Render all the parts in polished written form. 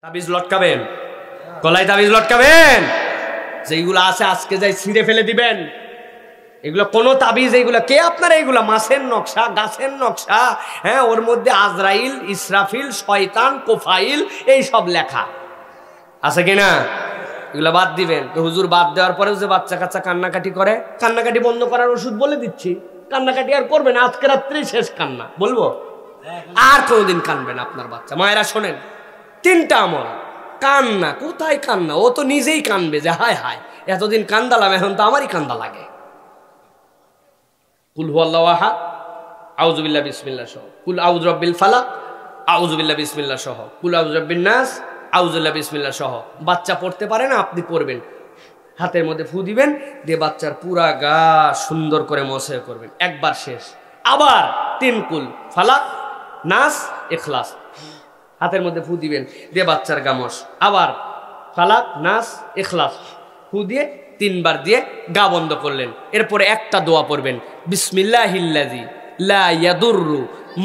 তাবিজ লটকাবেন, গলায় তাবিজ লটকাবেন, যেগুলো আছে আজকে যাই ছিঁড়ে ফেলে দিবেন। এগুলো কোন তাবিজ, এগুলো কে আপনারা, এগুলো মাছের নকশা, গাছের নকশা, হ্যাঁ, ওর মধ্যে আজরাইল, ইসরাফিল, শয়তান, কোফাইল এই সব লেখা আছে কিনা? এগুলো বাদ দিবেন। তো হুজুর বাদ দেওয়ার পরেও যে বাচ্চা কাচ্চা কান্নাকাটি করে, কান্নাকাটি বন্ধ করার ওষুধ বলে দিচ্ছি। কান্নাকাটি আর করবে না, আজকে রাত্রেই শেষ কান্না, বলবো আর কোনোদিন কানবেন আপনার বাচ্চা। মায়েরা শোনেন, 3টা আমল। কান্না, কোথায় কান্না? ও তো নিজেই কানবে যে হায় হায় এতদিন কান্দালাম, এখন তো আমারই কান্দা লাগে। কুল হুয়াল্লাহু আহাদ, আউযু বিল্লাহি বিসমিল্লাহ সহ, কুল আউযু বিরাব্বিল ফালাক, আউযু বিল্লাহি বিসমিল্লাহ সহ, কুল আউযু বিরাব্বিন নাস, আউযু বিল্লাহি বিসমিল্লাহ সহ। বাচ্চা পড়তে পারে না, আপনি পড়বেন, হাতের মধ্যে ফু দিবেন, দিয়ে বাচ্চার পুরা গা সুন্দর করে মসহ করবেন, একবার শেষ। আবার 3 কুল ফালাক, নাস, ইখলাস, হাতের মধ্যে ফু দিবেন, দিয়ে বাচ্চার গা মস, আবার ফালাক, নাস, ইখলাস ফু দিয়ে 3 বার দিয়ে গা বন্ধ করলেন। এরপরে একটা দোয়া পড়বেন, বিসমিল্লাহিল্লাযী লা ইয়াদুররু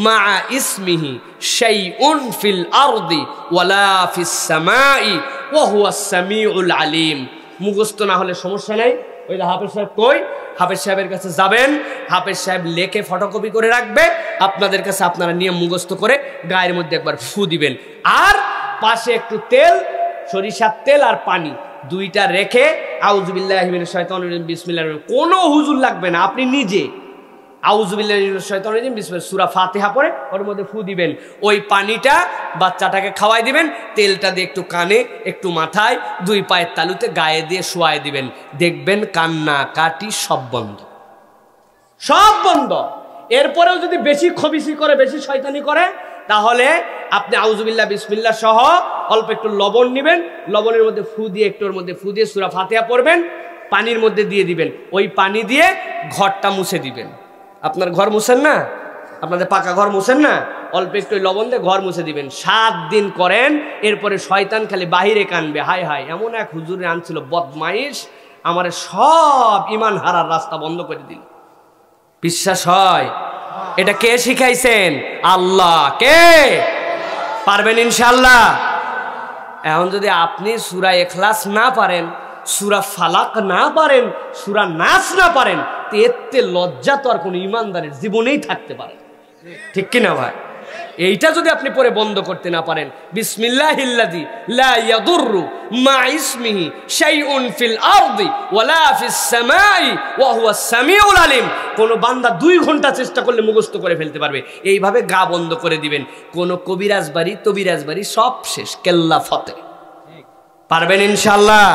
মা ইসমিহি শাইউন ফিল আরদি ওয়ালা ফিস সামাই ওয়া হুয়াস সামিউল আলিম। মুখস্থ না হলে সমস্যা নাই, ওই যে হাফেজ সাহেব কই, হাফেজ সাহেবের কাছে যাবেন, হাফেজ সাহেব লেখে ফটোকপি করে রাখবে, আপনাদের কাছে আপনারা নিয়ে মুখস্থ করে গায়ের মধ্যে একবার ফু দিবেন। আর পাশে একটু তেল, সরিষার তেল আর পানি, 2টা রেখে আউযু বিল্লাহি মিনাশ শাইতানির রাজিম বিসমিল্লাহির রহমানির রহিম, কোনো হুজুর লাগবে না, আপনি নিজে আউযু বিল্লাহি মিনাশ শাইতানির রাজিম বিসমিল্লাহ সূরা ফাতিহা পড়ে ওর মধ্যে ফু দিবেন। ওই পানিটা বাচ্চাটাকে খাওয়াই দিবেন, তেলটা দিয়ে একটু কানে, একটু মাথায়, 2 পায়ের তালুতে গায়ে দিয়ে শোয়াই দিবেন। দেখবেন কান্না কাটি সব বন্ধ, সব বন্ধ। এরপরেও যদি বেশি খবিসি করে, বেশি শয়তানি করে, তাহলে আপনি আউযু বিল্লাহি বিসমিল্লাহ সহ অল্প একটু লবণ নেবেন, লবণের মধ্যে ফু দিয়ে, একটু ওর মধ্যে ফু দিয়ে সূরা ফাতিহা পড়বেন, পানির মধ্যে দিয়ে দিবেন। ওই পানি দিয়ে ঘরটা মুছে দিবেন। আপনার ঘর মুছেন না, আপনাদের পাকা ঘর মুছেন না, অল্প একটু লবণ দিয়ে ঘর মুছে দিবেন। 7 দিন করেন, এরপরে শয়তান খালি বাহিরে কানবে, হায় হায় এমন এক হুজুরে আনছিল বদমাইশ, আমারে সব ইমান হারার রাস্তা বন্ধ করে দিল। বিশ্বাস হয়? এটা কে শিখাইছেন? আল্লাহ। কে? পারবেন ইনশাআল্লাহ। এখন যদি আপনি সূরা ইখলাস না পারেন, সূরা ফালাক না পারেন, সূরা নাস না পারেন, তো এতে লজ্জা তো আর কোনো ইমানদারের জীবনেই থাকতে পারে, ঠিক কিনা ভাই? এইটা যদি আপনি পরে বন্ধ করতে না পারেন, বিসমিল্লাহিল্লাযী লা ইয়াদুররু মা ইসমিহি শাইউন ফিল আরদি ওয়ালা ফিস সামাই ওয়া হুয়াস সামিউল আলিম, কোন বান্দা 2 ঘন্টা চেষ্টা করলে মুখস্থ করে ফেলতে পারবে। এইভাবে গা বন্ধ করে দিবেন। কোন কবিরাজ বাড়ি, তবিরাজ বাড়ি সব শেষ, কেল্লা ফতে। পারবেন ইনশাআল্লাহ।